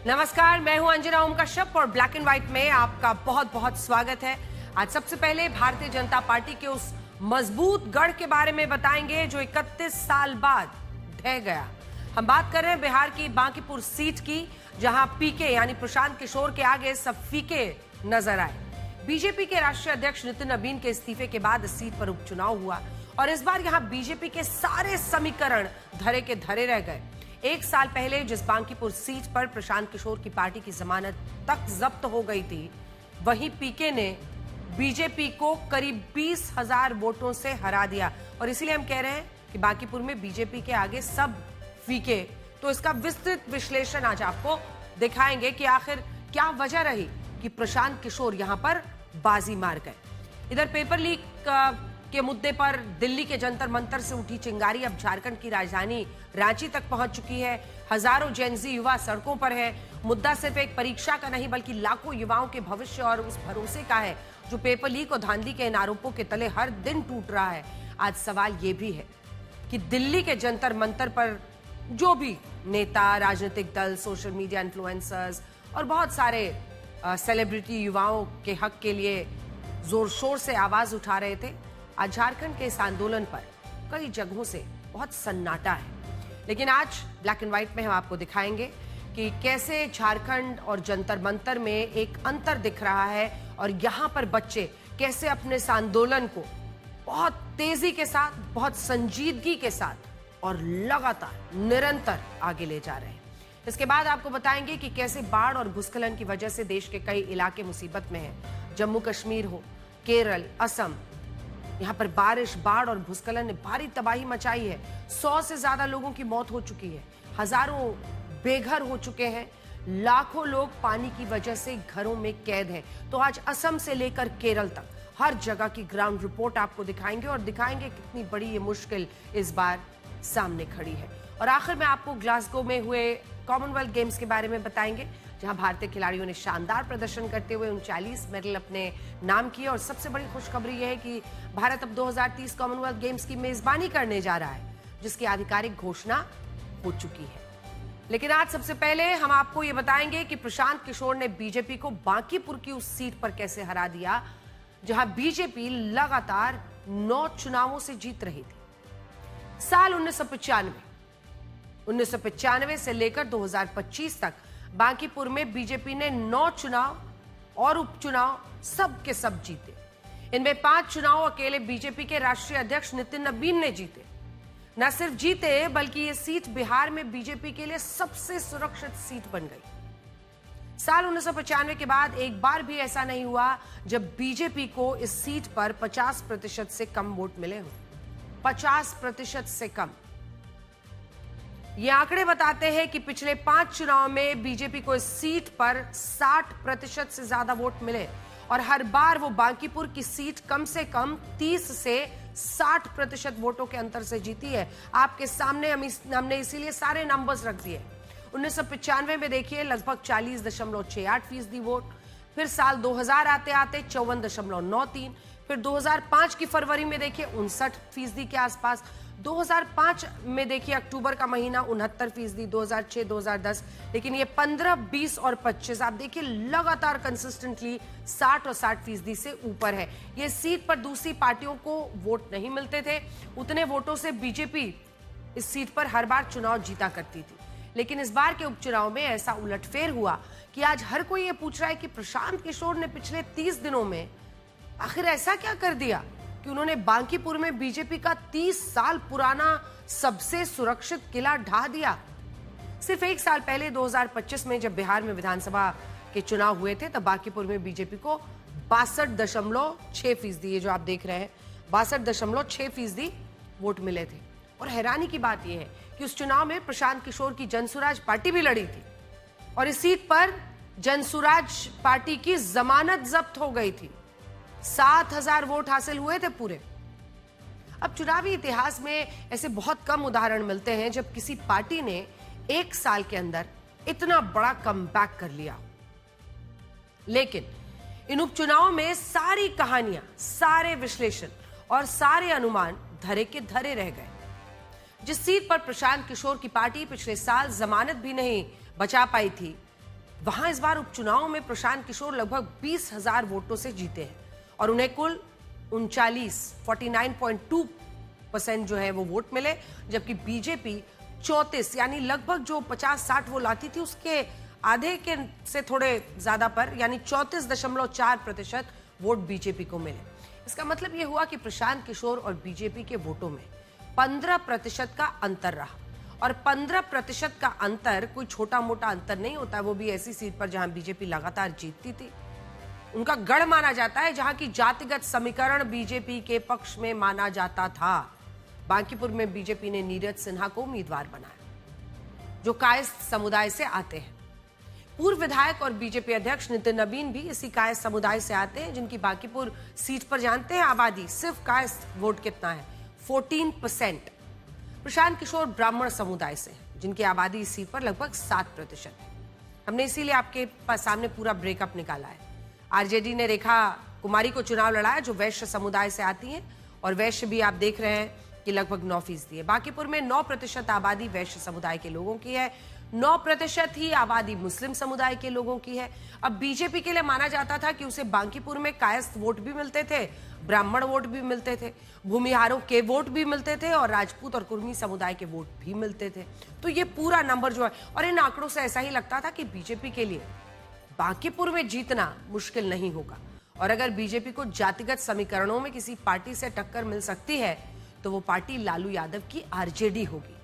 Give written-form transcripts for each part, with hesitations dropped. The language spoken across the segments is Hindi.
नमस्कार, मैं हूं अंजना ओम कश्यप और ब्लैक एंड व्हाइट में आपका बहुत बहुत स्वागत है। आज सबसे पहले भारतीय जनता पार्टी के उस मजबूत गढ़ के बारे में बताएंगे जो 31 साल बाद ढह गया। हम बात कर रहे हैं बिहार की बांकीपुर सीट की, जहां पीके यानी प्रशांत किशोर के आगे सब फीके नजर आए। बीजेपी के राष्ट्रीय अध्यक्ष नितिन नबीन के इस्तीफे के बाद इस सीट पर उपचुनाव हुआ और इस बार यहां बीजेपी के सारे समीकरण धरे के धरे रह गए। एक साल पहले जिस बांकीपुर सीट पर प्रशांत किशोर की पार्टी की जमानत तक जब्त हो गई थी, वहीं पीके ने बीजेपी को करीब 20,000 वोटों से हरा दिया। और इसीलिए हम कह रहे हैं कि बांकीपुर में बीजेपी के आगे सब फीके। तो इसका विस्तृत विश्लेषण आज आपको दिखाएंगे कि आखिर क्या वजह रही कि प्रशांत किशोर यहां पर बाजी मार गए। इधर पेपर लीक के मुद्दे पर दिल्ली के जंतर मंतर से उठी चिंगारी अब झारखंड की राजधानी रांची तक पहुंच चुकी है। हजारों जेनजी युवा सड़कों पर है। मुद्दा सिर्फ एक परीक्षा का नहीं बल्कि लाखों युवाओं के भविष्य और उस भरोसे का है जो पेपर लीक और धांधली के इन आरोपों के तले हर दिन टूट रहा है। आज सवाल ये भी है कि दिल्ली के जंतर मंतर पर जो भी नेता, राजनीतिक दल, सोशल मीडिया इन्फ्लुएंसर्स और बहुत सारे सेलिब्रिटी युवाओं के हक के लिए जोर शोर से आवाज उठा रहे थे, आज झारखंड के इस आंदोलन पर कई जगहों से बहुत सन्नाटा है। लेकिन आज ब्लैक एंड व्हाइट में हम आपको दिखाएंगे कि कैसे झारखंड और जंतर मंतर में एक अंतर दिख रहा है और यहां पर बच्चे कैसे अपने इस आंदोलन को बहुत तेजी के साथ, बहुत संजीदगी के साथ और लगातार निरंतर आगे ले जा रहे हैं। इसके बाद आपको बताएंगे कि कैसे बाढ़ और भूस्खलन की वजह से देश के कई इलाके मुसीबत में हैं। जम्मू कश्मीर हो, केरल, असम, यहाँ पर बारिश, बाढ़ और भूस्खलन ने भारी तबाही मचाई है। 100 से ज्यादा लोगों की मौत हो चुकी है। हजारों बेघर हो चुके हैं। लाखों लोग पानी की वजह से घरों में कैद हैं। तो आज असम से लेकर केरल तक हर जगह की ग्राउंड रिपोर्ट आपको दिखाएंगे और दिखाएंगे कितनी बड़ी ये मुश्किल इस बार सामने खड़ी है। और आखिर में आपको ग्लासगो में हुए कॉमनवेल्थ गेम्स के बारे में बताएंगे, जहां भारतीय खिलाड़ियों ने शानदार प्रदर्शन करते हुए 39 मेडल अपने नाम किए। और सबसे बड़ी खुशखबरी यह है कि भारत अब 2030 कॉमनवेल्थ गेम्स की मेजबानी करने जा रहा है, जिसकी आधिकारिक घोषणा हो चुकी है। लेकिन आज सबसे पहले हम आपको यह बताएंगे कि प्रशांत किशोर ने बीजेपी को बांकीपुर की उस सीट पर कैसे हरा दिया, जहां बीजेपी लगातार 9 चुनावों से जीत रही थी। साल 1995 से लेकर 2025 तक बांकीपुर में बीजेपी ने 9 चुनाव और उपचुनाव सब के सब जीते। इनमें 5 चुनाव अकेले बीजेपी के राष्ट्रीय अध्यक्ष नितिन नबीन ने जीते। न सिर्फ जीते बल्कि ये सीट बिहार में बीजेपी के लिए सबसे सुरक्षित सीट बन गई। साल 1995 के बाद एक बार भी ऐसा नहीं हुआ जब बीजेपी को इस सीट पर 50% से कम वोट मिले हों। 50% से कम। ये आंकड़े बताते हैं कि पिछले 5 चुनाव में बीजेपी को इस सीट पर 60% से ज्यादा वोट मिले और हर बार वो बांकीपुर की सीट कम से कम 30 से 60% वोटों के अंतर से जीती है। आपके सामने हमने इसीलिए सारे नंबर्स रख दिए। 1995 में देखिए लगभग 40.68% वोट, फिर साल 2000 आते आते 54.93, फिर 2005 की फरवरी में देखिए 59% के आसपास, 2005 में देखिए अक्टूबर का महीना 69%, 2006, 2010, लेकिन ये 15, 20 और 25 आप देखिए लगातार कंसिस्टेंटली 60 और 60% से ऊपर है। ये सीट पर दूसरी पार्टियों को वोट नहीं मिलते थे। उतने वोटों से बीजेपी इस सीट पर हर बार चुनाव जीता करती थी। लेकिन इस बार के उपचुनाव में ऐसा उलटफेर हुआ कि आज हर कोई ये पूछ रहा है कि प्रशांत किशोर ने पिछले 30 दिनों में आखिर ऐसा क्या कर दिया कि उन्होंने बांकीपुर में बीजेपी का 30 साल पुराना सबसे सुरक्षित किला ढा दिया। सिर्फ एक साल पहले 2025 में जब बिहार में विधानसभा के चुनाव हुए थे, तब बांकीपुर में बीजेपी को 62.6%, ये जो आप देख रहे हैं 62.6% वोट मिले थे। और हैरानी की बात यह है कि उस चुनाव में प्रशांत किशोर की जनसुराज पार्टी भी लड़ी थी और इस सीट पर जनसुराज पार्टी की जमानत जब्त हो गई थी। 7,000 वोट हासिल हुए थे पूरे। अब चुनावी इतिहास में ऐसे बहुत कम उदाहरण मिलते हैं जब किसी पार्टी ने एक साल के अंदर इतना बड़ा कमबैक कर लिया। लेकिन इन उपचुनावों में सारी कहानियां, सारे विश्लेषण और सारे अनुमान धरे के धरे रह गए। जिस सीट पर प्रशांत किशोर की पार्टी पिछले साल जमानत भी नहीं बचा पाई थी, वहां इस बार उपचुनाव में प्रशांत किशोर लगभग 20,000 वोटों से जीते हैं और उन्हें कुल 49.2% जो है वो वोट मिले, जबकि बीजेपी 34 यानी लगभग जो 50-60 वो लाती थी उसके आधे के से थोड़े ज्यादा पर यानी 34.4% वोट बीजेपी को मिले। इसका मतलब यह हुआ कि प्रशांत किशोर और बीजेपी के वोटों में 15% का अंतर रहा और 15% का अंतर कोई छोटा मोटा अंतर नहीं होता, वो भी ऐसी सीट पर जहां बीजेपी लगातार जीतती थी। उनका गढ़ माना जाता है जहां की जातिगत समीकरण बीजेपी के पक्ष में माना जाता था। बांकीपुर में बीजेपी ने नीरज सिन्हा को उम्मीदवार बनाया जो कायस्थ समुदाय से आते हैं। पूर्व विधायक और बीजेपी अध्यक्ष नितिन नबीन भी इसी कायस्थ समुदाय से आते हैं, जिनकी बांकीपुर सीट पर जानते हैं आबादी सिर्फ कायस्थ वोट कितना है, 14%। प्रशांत किशोर ब्राह्मण समुदाय से हैं, जिनकी आबादी इस सीट पर लगभग 7% है। हमने इसीलिए आपके सामने पूरा ब्रेकअप निकाला है। आरजेडी ने रेखा कुमारी को चुनाव लड़ाया जो वैश्य समुदाय से आती हैं और वैश्य भी आप देख रहे हैं कि लगभग 9% है। बांकीपुर में 9% आबादी वैश्य समुदाय के लोगों की है, 9% ही आबादी मुस्लिम समुदाय के लोगों की है। अब बीजेपी के लिए माना जाता था कि उसे बांकीपुर में कायस्थ वोट भी मिलते थे, ब्राह्मण वोट भी मिलते थे, भूमिहारों के वोट भी मिलते थे और राजपूत और कुर्मी समुदाय के वोट भी मिलते थे। तो ये पूरा नंबर जो है, और इन आंकड़ों से ऐसा ही लगता था कि बीजेपी के लिए बांकीपुर में जीतना मुश्किल नहीं होगा और अगर बीजेपी को जातिगत समीकरणों में किसी पार्टी से टक्कर मिल सकती है तो वो पार्टी लालू यादव की आरजेडी होगी।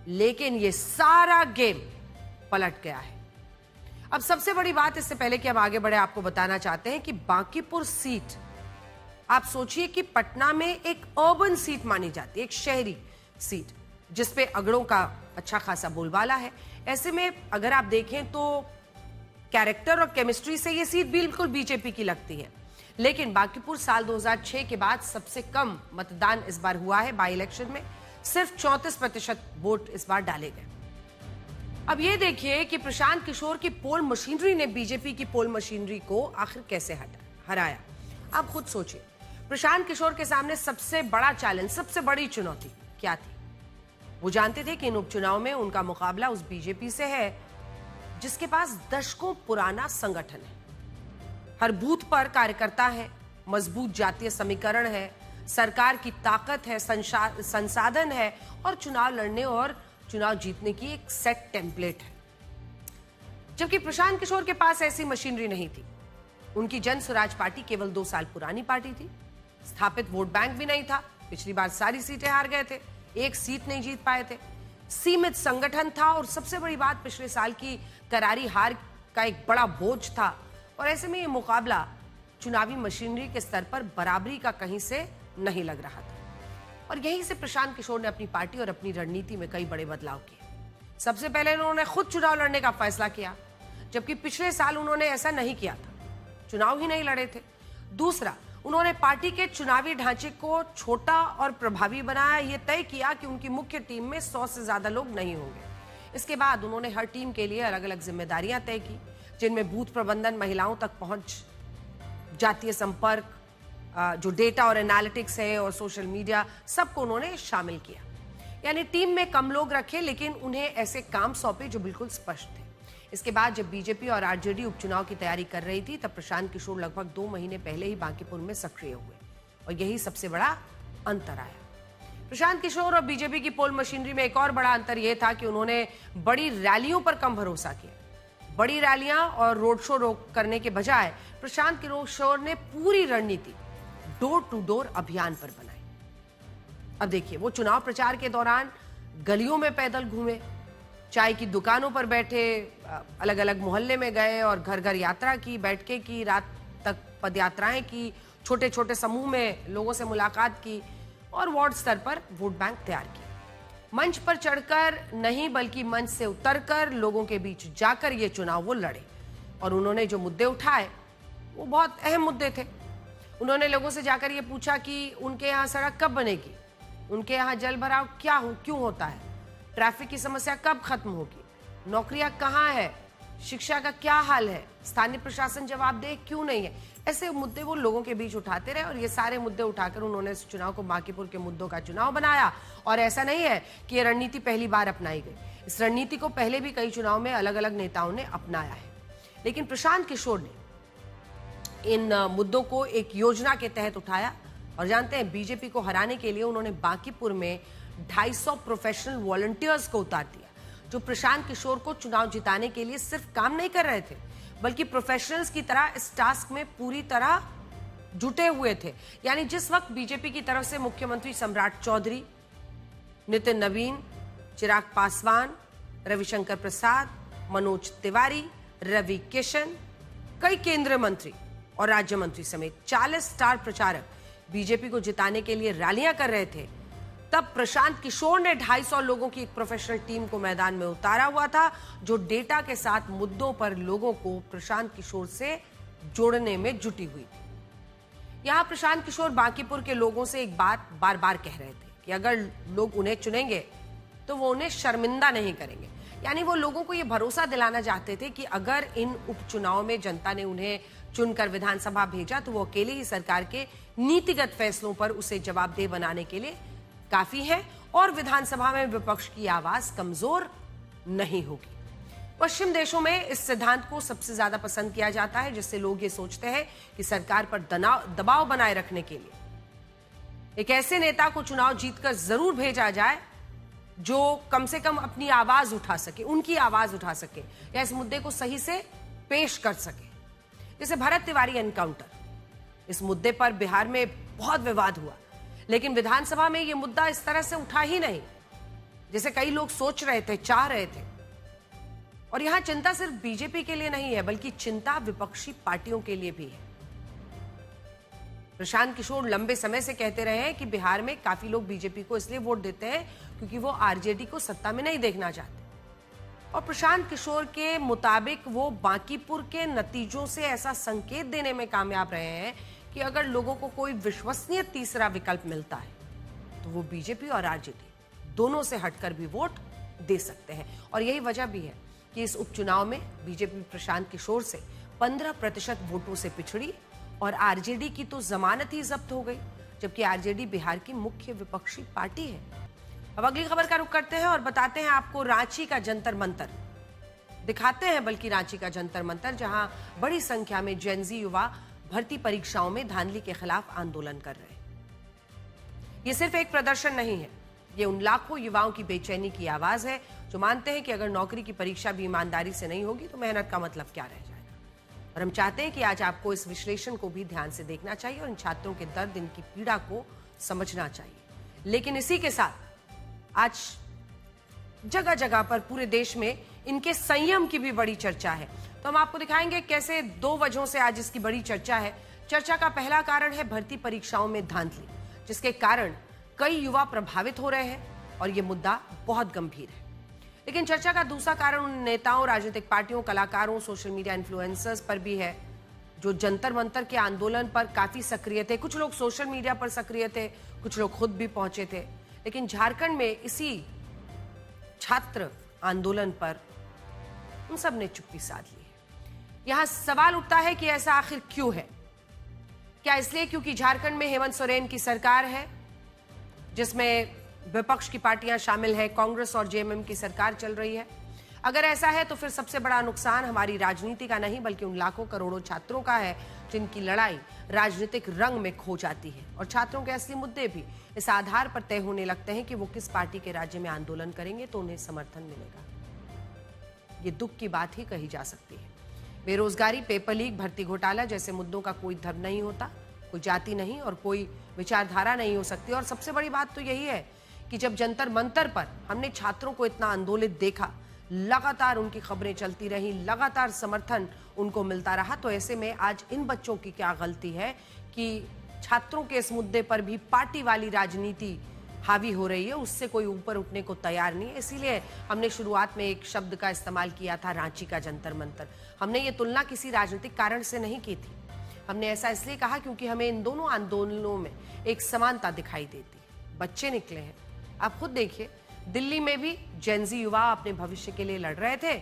लेकिन ये सारा गेम पलट गया है। अब सबसे बड़ी बात, इससे पहले कि हम आगे बढ़े, आपको बताना चाहते हैं कि बांकीपुर सीट, आप सोचिए कि पटना में एक अर्बन सीट मानी जाती है, एक शहरी सीट जिसपे अगड़ों का अच्छा खासा बोलबाला है। ऐसे में अगर आप देखें तो कैरेक्टर और केमिस्ट्री से ये सीट बिल्कुल बीजेपी की लगती है। लेकिन बांकीपुर साल 2006 के बाद सबसे कम मतदान इस बार हुआ है। बाई इलेक्शन में सिर्फ 34% वोट इस बार डाले गए। अब ये देखिए कि प्रशांत किशोर की पोल मशीनरी ने बीजेपी की पोल मशीनरी को आखिर कैसे हराया। आप खुद सोचिए, प्रशांत किशोर के सामने सबसे बड़ा चैलेंज, सबसे बड़ी चुनौती क्या थी? वो जानते थे कि इन उपचुनाव में उनका मुकाबला उस बीजेपी से है जिसके पास दशकों पुराना संगठन है, हर बूथ पर कार्यकर्ता है, मजबूत जातीय समीकरण है, सरकार की ताकत है, संसाधन है और चुनाव लड़ने और चुनाव जीतने की एक सेट टेम्पलेट है। जबकि प्रशांत किशोर के पास ऐसी मशीनरी नहीं थी। उनकी जन स्वराज पार्टी केवल 2 साल पुरानी पार्टी थी, स्थापित वोट बैंक भी नहीं था, पिछली बार सारी सीटें हार गए थे, एक सीट नहीं जीत पाए थे, सीमित संगठन था और सबसे बड़ी बात, पिछले साल की करारी हार का एक बड़ा बोझ था। और ऐसे में ये मुकाबला चुनावी मशीनरी के स्तर पर बराबरी का कहीं से नहीं लग रहा था और यहीं से प्रशांत किशोर ने अपनी पार्टी और अपनी रणनीति में कई बड़े बदलाव किए। सबसे पहले उन्होंने खुद चुनाव लड़ने का फैसला किया, जबकि पिछले साल उन्होंने ऐसा नहीं किया था, चुनाव ही नहीं लड़े थे। दूसरा, उन्होंने पार्टी के चुनावी ढांचे को छोटा और प्रभावी बनाया, यह तय किया कि उनकी मुख्य टीम में 100 से ज्यादा लोग नहीं होंगे। इसके बाद उन्होंने हर टीम के लिए अलग अलग जिम्मेदारियां तय की, जिनमें बूथ प्रबंधन, महिलाओं तक पहुंच, जातीय संपर्क, जो डेटा और एनालिटिक्स है और सोशल मीडिया, सबको उन्होंने शामिल किया। यानी टीम में कम लोग रखे लेकिन उन्हें ऐसे काम सौंपे जो बिल्कुल स्पष्ट थे। इसके बाद जब बीजेपी और आरजेडी उपचुनाव की तैयारी कर रही थी तब प्रशांत किशोर लगभग 2 महीने पहले ही बांकीपुर में सक्रिय हुए और यही सबसे बड़ा अंतर आया। प्रशांत किशोर और बीजेपी की पोल मशीनरी में एक और बड़ा अंतर यह था कि उन्होंने बड़ी रैलियों पर कम भरोसा किया। बड़ी रैलियां और रोड शो करने के बजाय प्रशांत किशोर ने पूरी रणनीति डोर टू डोर अभियान पर बनाई। अब देखिए, वो चुनाव प्रचार के दौरान गलियों में पैदल घूमे, चाय की दुकानों पर बैठे, अलग अलग मोहल्ले में गए और घर घर यात्रा की, बैठके की, रात तक पदयात्राएं की, छोटे छोटे समूह में लोगों से मुलाकात की और वार्ड स्तर पर वोट बैंक तैयार किया। मंच पर चढ़कर नहीं बल्कि मंच से उतरकर लोगों के बीच जाकर ये चुनाव वो लड़े और उन्होंने जो मुद्दे उठाए वो बहुत अहम मुद्दे थे। उन्होंने लोगों से जाकर ये पूछा कि उनके यहाँ सड़क कब बनेगी, उनके यहाँ जल भराव क्यों होता है, ट्रैफिक की समस्या कब खत्म होगी, नौकरियां कहाँ है, शिक्षा का क्या हाल है, स्थानीय प्रशासन जवाबदेह क्यों नहीं है। ऐसे मुद्दे वो लोगों के बीच उठाते रहे और ये सारे मुद्दे उठाकर उन्होंने इस चुनाव को बांकीपुर के मुद्दों का चुनाव बनाया। और ऐसा नहीं है कि ये रणनीति पहली बार अपनाई गई, इस रणनीति को पहले भी कई चुनाव में अलग अलग नेताओं ने अपनाया है। लेकिन प्रशांत किशोर ने इन मुद्दों को एक योजना के तहत उठाया और जानते हैं बीजेपी को हराने के लिए उन्होंने बांकीपुर में 250 प्रोफेशनल वॉलंटियर्स को उतार दिया, जो प्रशांत किशोर को चुनाव जिताने के लिए सिर्फ काम नहीं कर रहे थे बल्कि प्रोफेशनल्स की तरह इस टास्क में पूरी तरह जुटे हुए थे। यानी जिस वक्त बीजेपी की तरफ से मुख्यमंत्री सम्राट चौधरी, नितिन नवीन, चिराग पासवान, रविशंकर प्रसाद, मनोज तिवारी, रवि किशन, कई केंद्रीय मंत्री और राज्य मंत्री समेत 40 स्टार प्रचारक बीजेपी को जिताने के लिए रैलियां कर रहे थे, तब प्रशांत किशोर ने 250 लोगों की एक प्रोफेशनल टीम को मैदान में उतारा हुआ था, जो डेटा के साथ मुद्दों पर लोगों को प्रशांत किशोर से जोड़ने में जुटी हुई थी। यहां प्रशांत किशोर बांकीपुर के लोगों से एक बात बार बार कह रहे थे कि अगर लोग उन्हें चुनेंगे तो वो उन्हें शर्मिंदा नहीं करेंगे। यानी वो लोगों को ये भरोसा दिलाना चाहते थे कि अगर इन उपचुनाव में जनता ने उन्हें चुनकर विधानसभा भेजा तो वो अकेले ही सरकार के नीतिगत फैसलों पर उसे जवाबदेह बनाने के लिए काफी है और विधानसभा में विपक्ष की आवाज कमजोर नहीं होगी। पश्चिम देशों में इस सिद्धांत को सबसे ज्यादा पसंद किया जाता है, जिससे लोग ये सोचते हैं कि सरकार पर दबाव बनाए रखने के लिए एक ऐसे नेता को चुनाव जीतकर जरूर भेजा जाए जो कम से कम अपनी आवाज उठा सके, उनकी आवाज उठा सके या इस मुद्दे को सही से पेश कर सके। जैसे भरत तिवारी एनकाउंटर, इस मुद्दे पर बिहार में बहुत विवाद हुआ, लेकिन विधानसभा में यह मुद्दा इस तरह से उठा ही नहीं जैसे कई लोग सोच रहे थे, चाह रहे थे। और यहां चिंता सिर्फ बीजेपी के लिए नहीं है बल्कि चिंता विपक्षी पार्टियों के लिए भी है। प्रशांत किशोर लंबे समय से कहते रहे हैं कि बिहार में काफी लोग बीजेपी को इसलिए वोट देते हैं क्योंकि वो आरजेडी को सत्ता में नहीं देखना चाहते। और प्रशांत किशोर के मुताबिक वो बांकीपुर के नतीजों से ऐसा संकेत देने में कामयाब रहे हैं कि अगर लोगों को कोई विश्वसनीय तीसरा विकल्प मिलता है तो वो बीजेपी और आरजेडी दोनों से हटकर भी वोट दे सकते हैं। और यही वजह भी है कि इस उपचुनाव में बीजेपी प्रशांत किशोर से 15% वोटों से पिछड़ी और आरजेडी की तो जमानत ही जब्त हो गई, जबकि आरजेडी बिहार की मुख्य विपक्षी पार्टी है। अब अगली खबर का रुख करते हैं और बताते हैं आपको रांची का जंतर मंतर दिखाते हैं, बल्कि रांची का जंतर मंतर जहां बड़ी संख्या में जेनजी युवा भर्ती परीक्षाओं में धांधली के खिलाफ आंदोलन कर रहे हैं। ये सिर्फ एक प्रदर्शन नहीं है, ये उन लाखों युवाओं की बेचैनी की आवाज है जो मानते हैं कि अगर नौकरी की परीक्षा भी ईमानदारी से नहीं होगी तो मेहनत का मतलब क्या रह जाएगा। और हम चाहते हैं कि आज आपको इस विश्लेषण को भी ध्यान से देखना चाहिए और इन छात्रों के दर्द, इनकी पीड़ा को समझना चाहिए। लेकिन इसी के साथ आज जगह जगह पर पूरे देश में इनके संयम की भी बड़ी चर्चा है। तो हम आपको दिखाएंगे कैसे 2 वजहों से आज इसकी बड़ी चर्चा है। चर्चा का पहला कारण है भर्ती परीक्षाओं में धांधली, जिसके कारण कई युवा प्रभावित हो रहे हैं और यह मुद्दा बहुत गंभीर है। लेकिन चर्चा का दूसरा कारण उन नेताओं, राजनीतिक पार्टियों, कलाकारों, सोशल मीडिया इन्फ्लुएंसर्स पर भी है जो जंतर मंतर के आंदोलन पर काफी सक्रिय थे। कुछ लोग सोशल मीडिया पर सक्रिय थे, कुछ लोग खुद भी पहुंचे थे। लेकिन झारखंड में इसी छात्र आंदोलन पर उन सब ने चुप्पी साध ली है। यहां सवाल उठता है कि ऐसा आखिर क्यों है? क्या इसलिए क्योंकि झारखंड में हेमंत सोरेन की सरकार है जिसमें विपक्ष की पार्टियां शामिल है, कांग्रेस और जेएमएम की सरकार चल रही है? अगर ऐसा है तो फिर सबसे बड़ा नुकसान हमारी राजनीति का नहीं बल्कि उन लाखों करोड़ों छात्रों का है जिनकी लड़ाई राजनीतिक रंग में खो जाती है। और छात्रों के असली मुद्दे भी इस आधार पर तय होने लगते हैं कि वो किस पार्टी के राज्य में आंदोलन करेंगे तो उन्हें समर्थन मिलेगा। ये दुख की बात ही कही जा सकती है। बेरोजगारी, पेपर लीक, भर्ती घोटाला जैसे मुद्दों का कोई धर्म नहीं होता, कोई जाति नहीं और कोई विचारधारा नहीं हो सकती। और सबसे बड़ी बात तो यही है कि जब जंतर मंतर पर हमने छात्रों को इतना आंदोलित देखा, लगातार उनकी खबरें चलती रही, लगातार समर्थन उनको मिलता रहा, तो ऐसे में आज इन बच्चों की क्या गलती है कि छात्रों के इस मुद्दे पर भी पार्टी वाली राजनीति हावी हो रही है, उससे कोई ऊपर उठने को तैयार नहीं है। इसीलिए हमने शुरुआत में एक शब्द का इस्तेमाल किया था, रांची का जंतर मंतर। हमने ये तुलना किसी राजनीतिक कारण से नहीं की थी, हमने ऐसा इसलिए कहा क्योंकि हमें इन दोनों आंदोलनों में एक समानता दिखाई देती। बच्चे निकले हैं, आप खुद देखिए, दिल्ली में भी जेनजी युवा अपने भविष्य के लिए लड़ रहे थे,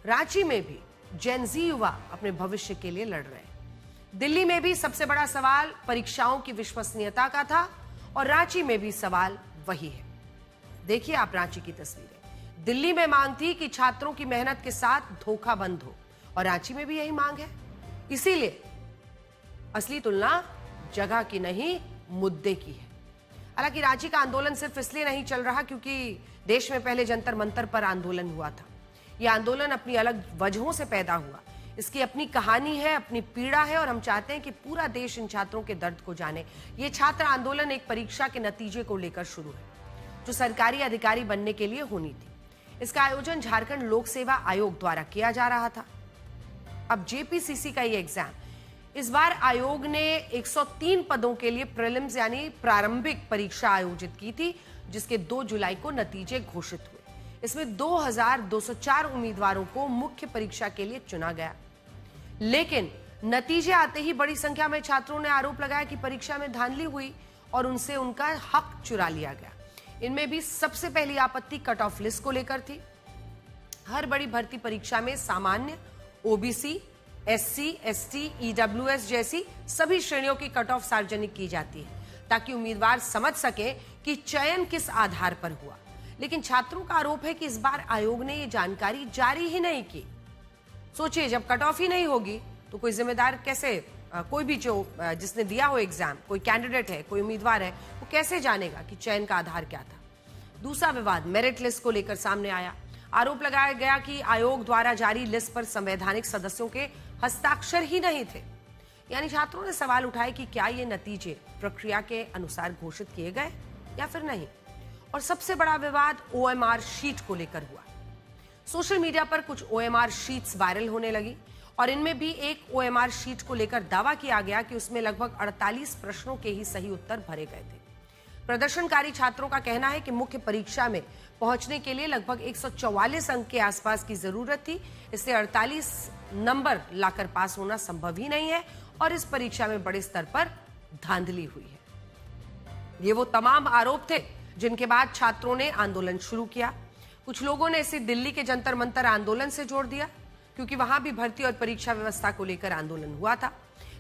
रांची में भी जेनजी युवा अपने भविष्य के लिए लड़ रहे हैं। दिल्ली में भी सबसे बड़ा सवाल परीक्षाओं की विश्वसनीयता का था और रांची में भी सवाल वही है। देखिए आप रांची की तस्वीरें। दिल्ली में मांग थी कि छात्रों की मेहनत के साथ धोखा बंद हो और रांची में भी यही मांग है। इसीलिए असली तुलना जगह की नहीं, मुद्दे की है। हालांकि रांची का आंदोलन सिर्फ इसलिए नहीं चल रहा क्योंकि देश में पहले जंतर मंतर पर आंदोलन हुआ था। यह आंदोलन अपनी अलग वजहों से पैदा हुआ। इसकी अपनी कहानी है, अपनी पीड़ा है और हम चाहते हैं कि पूरा देश इन छात्रों के दर्द को जाने। ये छात्र आंदोलन एक परीक्षा के नतीजे को लेकर शुरू है जो सरकारी अधिकारी बनने के लिए होनी थी। इसका आयोजन झारखंड लोक सेवा आयोग द्वारा किया जा रहा था। अब जेपीसीसी का ये एग्जाम, इस बार आयोग ने 103 पदों के लिए प्रीलिम्स यानी प्रारंभिक परीक्षा आयोजित की थी, जिसके 2 जुलाई को नतीजे घोषित हुए। इसमें 2204 उम्मीदवारों को मुख्य परीक्षा के लिए चुना गया, लेकिन नतीजे आते ही बड़ी संख्या में छात्रों ने आरोप लगाया कि परीक्षा में धांधली हुई और उनसे उनका हक चुरा लिया गया। इनमें भी सबसे पहली आपत्ति कट ऑफ लिस्ट को लेकर थी। हर बड़ी भर्ती परीक्षा में सामान्य, ओबीसी, एससी, एसटी, ईडब्ल्यूएस जैसी सभी श्रेणियों की कट ऑफ सार्वजनिक की जाती है ताकि उम्मीदवार समझ सके कि चयन किस आधार पर हुआ। लेकिन छात्रों का आरोप है कि इस बार आयोग ने ये जानकारी जारी ही नहीं की। सोचिए, जब कट ऑफ ही नहीं होगी तो कोई जिम्मेदार कैसे, कोई भी जो जिसने दिया हो एग्जाम, कोई कैंडिडेट है, कोई उम्मीदवार है, वो कैसे जानेगा कि चयन का आधार क्या था। दूसरा विवाद मेरिट लिस्ट को लेकर सामने आया। आरोप लगाया गया कि आयोग द्वारा जारी लिस्ट पर संवैधानिक सदस्यों के हस्ताक्षर ही नहीं थे। यानी छात्रों ने सवाल उठाए कि क्या ये नतीजे प्रक्रिया के अनुसार घोषित किए गए या फिर नहीं। और सबसे बड़ा विवाद ओएमआर शीट को लेकर हुआ। सोशल मीडिया पर कुछ ओएमआर शीट्स वायरल होने लगी और इनमें भी एक ओएमआर शीट को लेकर दावा किया गया कि उसमें लगभग 48 प्रश्नों के ही सही उत्तर भरे गए थे। प्रदर्शनकारी छात्रों का कहना है कि मुख्य परीक्षा में पहुंचने के लिए लगभग 144 अंक के आसपास की जरूरत थी, इसलिए 48 नंबर लाकर पास होना संभव ही नहीं है और इस परीक्षा में बड़े स्तर पर धांधली हुई है। ये वो तमाम आरोप थे जिनके बाद छात्रों ने आंदोलन शुरू किया। कुछ लोगों ने इसे दिल्ली के जंतर मंतर आंदोलन से जोड़ दिया क्योंकि वहां भी भर्ती और परीक्षा व्यवस्था को लेकर आंदोलन हुआ था।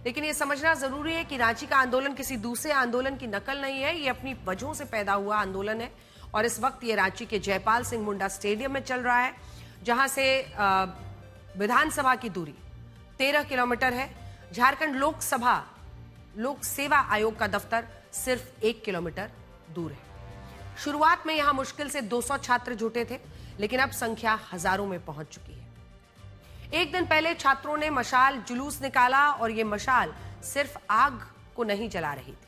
लेकिन यह समझना जरूरी है कि रांची का आंदोलन किसी दूसरे आंदोलन की नकल नहीं है। ये अपनी वजहों से पैदा हुआ आंदोलन है और इस वक्त ये रांची के जयपाल सिंह मुंडा स्टेडियम में चल रहा है, जहां से विधानसभा की दूरी 13 किलोमीटर है। झारखंड लोक सेवा आयोग का दफ्तर सिर्फ 1 किलोमीटर दूर है। शुरुआत में यहां मुश्किल से 200 छात्र जुटे थे, लेकिन अब संख्या हजारों में पहुंच चुकी है। एक दिन पहले छात्रों ने मशाल जुलूस निकाला और ये मशाल सिर्फ आग को नहीं जला रही थी,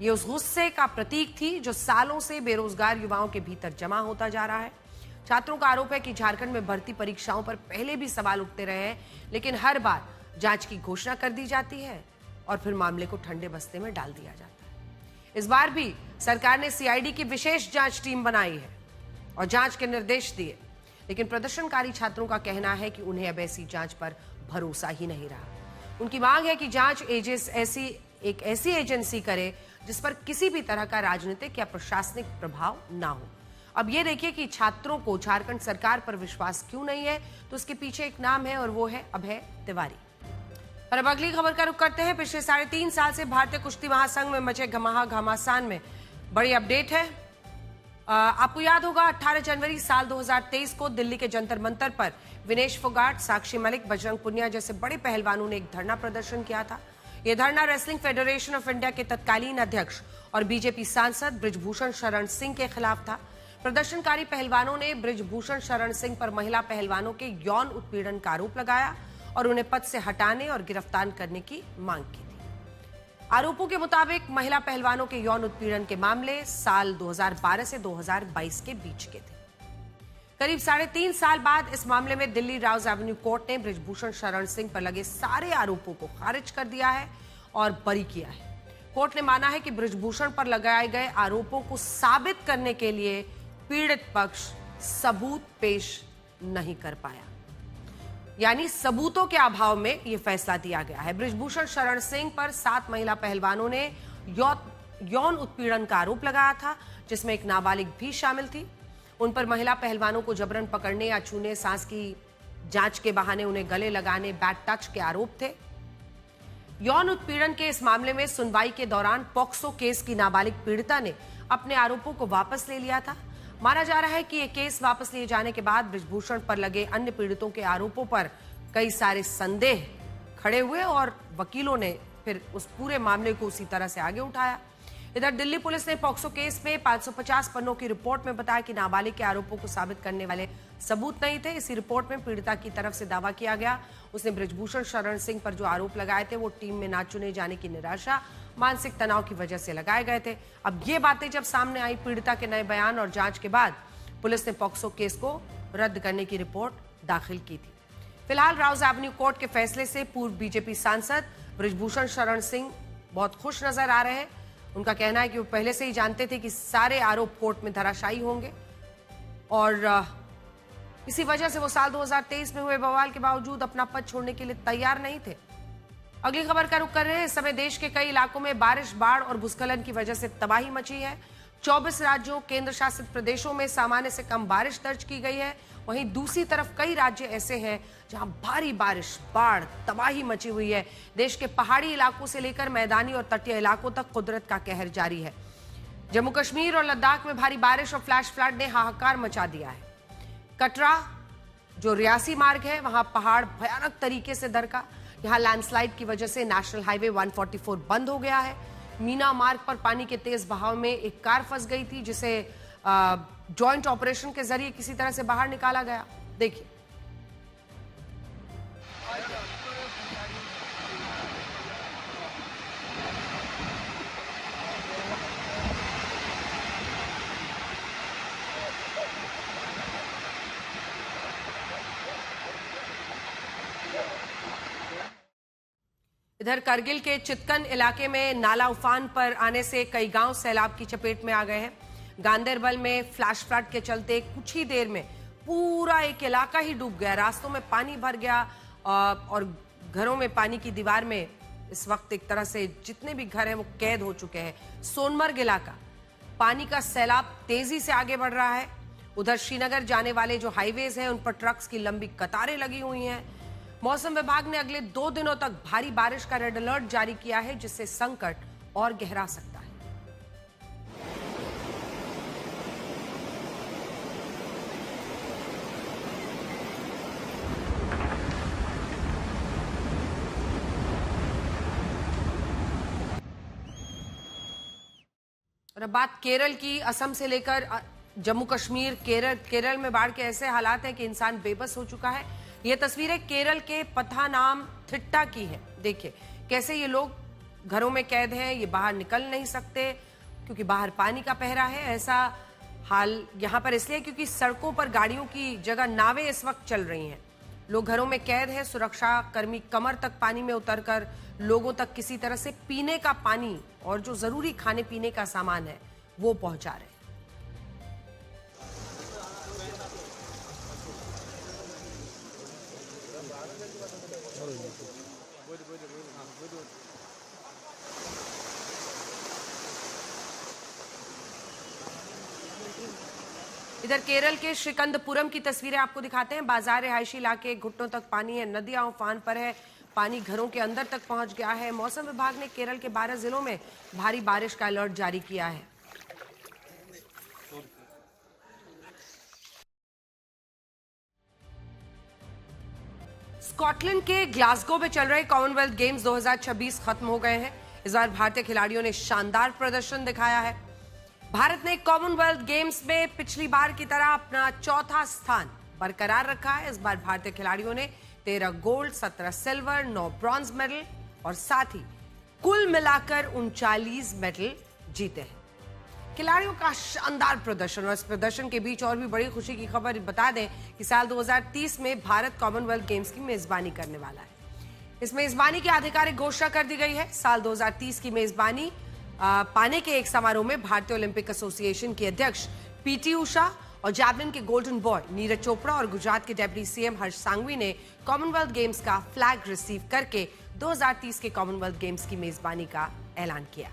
ये उस गुस्से का प्रतीक थी जो सालों से बेरोजगार युवाओं के भीतर जमा होता जा रहा है। छात्रों का आरोप है कि झारखंड में भर्ती परीक्षाओं पर पहले भी सवाल उठते रहे हैं, लेकिन हर बार जांच की घोषणा कर दी जाती है और फिर मामले को ठंडे बस्ते में डाल दिया जाता है। इस बार भी सरकार ने सीआईडी की विशेष जांच टीम बनाई है और जांच के निर्देश दिए, लेकिन प्रदर्शनकारी छात्रों का कहना है कि उन्हें अब ऐसी जांच पर भरोसा ही नहीं रहा। उनकी मांग है कि जांच एक ऐसी एजेंसी करे जिस पर किसी भी तरह का राजनीतिक या प्रशासनिक प्रभाव ना हो। अब ये देखिए कि छात्रों को झारखंड सरकार पर विश्वास क्यों नहीं है, तो उसके पीछे एक नाम है और वो है अभय तिवारी। और अब अगली खबर का रुख करते हैं। पिछले 3.5 साल से भारतीय कुश्ती महासंघ में मचे घमासान में बड़ी अपडेट है। आपको याद होगा 18 जनवरी साल 2023 को दिल्ली के जंतर मंतर पर विनेश फोगाट, साक्षी मलिक, बजरंग पुनिया जैसे बड़े पहलवानों ने एक धरना प्रदर्शन किया था। यह धरना रेसलिंग फेडरेशन ऑफ इंडिया के तत्कालीन अध्यक्ष और बीजेपी सांसद बृजभूषण शरण सिंह के खिलाफ था। प्रदर्शनकारी पहलवानों ने बृजभूषण शरण सिंह पर महिला पहलवानों के यौन उत्पीड़न का आरोप लगाया और उन्हें पद से हटाने और गिरफ्तार करने की मांग की थी। आरोपों के मुताबिक महिला पहलवानों के यौन उत्पीड़न के मामले साल 2012 से 2022 के बीच के थे। करीब 3.5 साल बाद इस मामले में दिल्ली राउज एवेन्यू कोर्ट ने बृजभूषण शरण सिंह पर लगे सारे आरोपों को खारिज कर दिया है और बरी किया है। कोर्ट ने माना है कि बृजभूषण पर लगाए गए आरोपों को साबित करने के लिए पीड़ित पक्ष सबूत पेश नहीं कर पाया, यानी सबूतों के अभाव में यह फैसला दिया गया है। बृजभूषण शरण सिंह पर 7 महिला पहलवानों ने यौन उत्पीड़न का आरोप लगाया था, जिसमें एक नाबालिग भी शामिल थी। उन पर महिला पहलवानों को जबरन पकड़ने या छूने, सांस की जांच के बहाने उन्हें गले लगाने, बैड टच के आरोप थे। यौन उत्पीड़न के इस मामले में सुनवाई के दौरान पॉक्सो केस की नाबालिग पीड़िता ने अपने आरोपों को वापस ले लिया था। माना जा रहा है कि यह केस वापस लिए जाने के बाद बृजभूषण पर लगे अन्य पीड़ितों के आरोपों पर कई सारे संदेह खड़े हुए और वकीलों ने फिर उस पूरे मामले को उसी तरह से आगे उठाया। इधर दिल्ली पुलिस ने पॉक्सो केस में 550 पन्नों की रिपोर्ट में बताया कि नाबालिग के आरोपों को साबित करने वाले सबूत नहीं थे। इसी रिपोर्ट में पीड़िता की तरफ से दावा किया गया उसने बृजभूषण शरण सिंह पर जो आरोप लगाए थे वो टीम में ना चुने जाने की निराशा, मानसिक तनाव की वजह से लगाए गए थे। अब ये बातें जब सामने आई पीड़िता के नए बयान और जांच के बाद पुलिस ने पॉक्सो केस को रद्द करने की रिपोर्ट दाखिल की थी। फिलहाल राउज एवेन्यू कोर्ट के फैसले से पूर्व बीजेपी सांसद बृजभूषण शरण सिंह बहुत खुश नजर आ रहे हैं। उनका कहना है कि वो पहले से ही जानते थे कि सारे आरोप कोर्ट में धराशायी होंगे और इसी वजह से वो साल 2023 में हुए बवाल के बावजूद अपना पद छोड़ने के लिए तैयार नहीं थे। अगली खबर का रुख कर रहे हैं। इस समय देश के कई इलाकों में बारिश, बाढ़ और भूस्खलन की वजह से तबाही मची है। 24 राज्यों, केंद्र शासित प्रदेशों में सामान्य से कम बारिश दर्ज की गई है। वहीं दूसरी तरफ कई राज्य ऐसे हैं जहां भारी बारिश, बाढ़, तबाही मची हुई है। देश के पहाड़ी इलाकों से लेकर मैदानी और तटीय इलाकों तक कुदरत का कहर जारी है। जम्मू कश्मीर और लद्दाख में भारी बारिश और फ्लैश फ्लड ने हाहाकार मचा दिया है। कटरा जो रियासी मार्ग है वहां पहाड़ भयानक तरीके से दरका। यहां लैंडस्लाइड की वजह से नेशनल हाईवे 144 बंद हो गया है। मीना मार्ग पर पानी के तेज बहाव में एक कार फंस गई थी जिसे जॉइंट ऑपरेशन के जरिए किसी तरह से बाहर निकाला गया। देखिए, इधर करगिल के चितकन इलाके में नाला उफान पर आने से कई गांव सैलाब की चपेट में आ गए हैं। गांदेरबल में फ्लैश फ्लड के चलते कुछ ही देर में पूरा एक इलाका ही डूब गया। रास्तों में पानी भर गया और घरों में पानी की दीवार में इस वक्त एक तरह से जितने भी घर हैं वो कैद हो चुके हैं। सोनमर्ग इलाका पानी का सैलाब तेजी से आगे बढ़ रहा है। उधर श्रीनगर जाने वाले जो हाईवेज हैं उन पर ट्रक्स की लंबी कतारें लगी हुई हैं। मौसम विभाग ने अगले 2 दिनों तक भारी बारिश का रेड अलर्ट जारी किया है जिससे संकट और गहरा सकता है। और अब बात केरल की। असम से लेकर जम्मू कश्मीर, केरल में बाढ़ के ऐसे हालात हैं कि इंसान बेबस हो चुका है। ये तस्वीरें केरल के पथानामथिट्टा की है। देखिए कैसे ये लोग घरों में कैद हैं, ये बाहर निकल नहीं सकते क्योंकि बाहर पानी का पहरा है। ऐसा हाल यहाँ पर इसलिए क्योंकि सड़कों पर गाड़ियों की जगह नावें इस वक्त चल रही हैं। लोग घरों में कैद हैं। सुरक्षा कर्मी कमर तक पानी में उतरकर लोगों तक किसी तरह से पीने का पानी और जो जरूरी खाने पीने का सामान है वो पहुंचा रहे हैं। इधर केरल के श्रीकंदपुरम की तस्वीरें आपको दिखाते हैं। बाजार, रिहायशी इलाके, घुटनों तक पानी है। नदियां उफान पर है। पानी घरों के अंदर तक पहुंच गया है। मौसम विभाग ने केरल के 12 जिलों में भारी बारिश का अलर्ट जारी किया है। स्कॉटलैंड के ग्लासगो में चल रहे कॉमनवेल्थ गेम्स 2026 खत्म हो गए हैं। इस बार भारतीय खिलाड़ियों ने शानदार प्रदर्शन दिखाया है। भारत ने कॉमनवेल्थ गेम्स में पिछली बार की तरह अपना चौथा स्थान बरकरार रखा है। इस बार भारतीय खिलाड़ियों ने 13 गोल्ड, 17 सिल्वर, 9 ब्रॉन्ज मेडल और साथ ही कुल मिलाकर 39 मेडल जीते हैं। खिलाड़ियों का शानदार प्रदर्शन और इस प्रदर्शन के बीच और भी बड़ी खुशी की खबर बता दें कि साल 2030 में भारत कॉमनवेल्थ गेम्स की मेजबानी करने वाला है। इस मेजबानी की आधिकारिक घोषणा कर दी गई है। साल 2030 की मेजबानी पाने के एक समारोह में भारतीय ओलंपिक एसोसिएशन के अध्यक्ष पीटी उषा और जैवलिन के गोल्डन बॉय नीरज चोपड़ा और गुजरात के डेप्यूटी सीएम हर्ष सांघवी ने कॉमनवेल्थ गेम्स का फ्लैग रिसीव करके 2030 के कॉमनवेल्थ गेम्स की मेजबानी का ऐलान किया।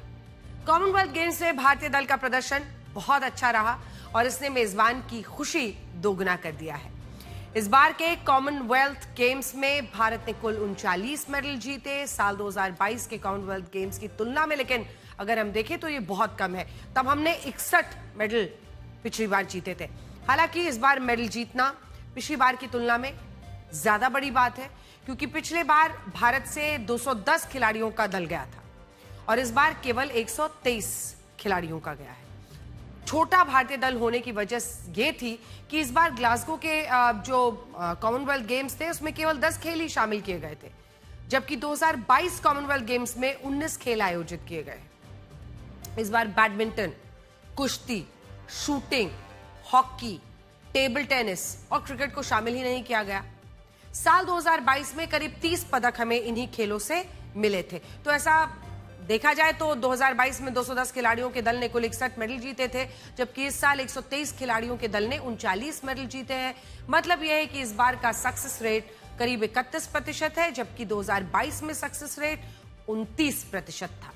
कॉमनवेल्थ गेम्स में भारतीय दल का प्रदर्शन बहुत अच्छा रहा और इसने मेजबान की खुशी दोगुना कर दिया है। इस बार के कॉमनवेल्थ गेम्स में भारत ने कुल 39 मेडल जीते। साल 2022 के कॉमनवेल्थ गेम्स की तुलना में लेकिन अगर हम देखें तो ये बहुत कम है। तब हमने 61 मेडल पिछली बार जीते थे। हालांकि इस बार मेडल जीतना पिछली बार की तुलना में ज्यादा बड़ी बात है क्योंकि पिछले बार भारत से 210 खिलाड़ियों का दल गया था और इस बार केवल 123 खिलाड़ियों का गया है। छोटा भारतीय दल होने की वजह ये थी कि इस बार ग्लासगो के जो कॉमनवेल्थ गेम्स थे उसमें केवल 10 खेल ही शामिल किए गए थे, जबकि 2022 कॉमनवेल्थ गेम्स में 19 खेल आयोजित किए गए। इस बार बैडमिंटन, कुश्ती, शूटिंग, हॉकी, टेबल टेनिस और क्रिकेट को शामिल ही नहीं किया गया। साल 2022 में करीब 30 पदक हमें इन्हीं खेलों से मिले थे। तो ऐसा देखा जाए तो 2022 में 210 खिलाड़ियों के दल ने कुल 61 मेडल जीते थे, जबकि इस साल 123 खिलाड़ियों के दल ने 39 मेडल जीते हैं। मतलब यह है कि इस बार का सक्सेस रेट करीब 31% है, जबकि 2022 में सक्सेस रेट 29% था।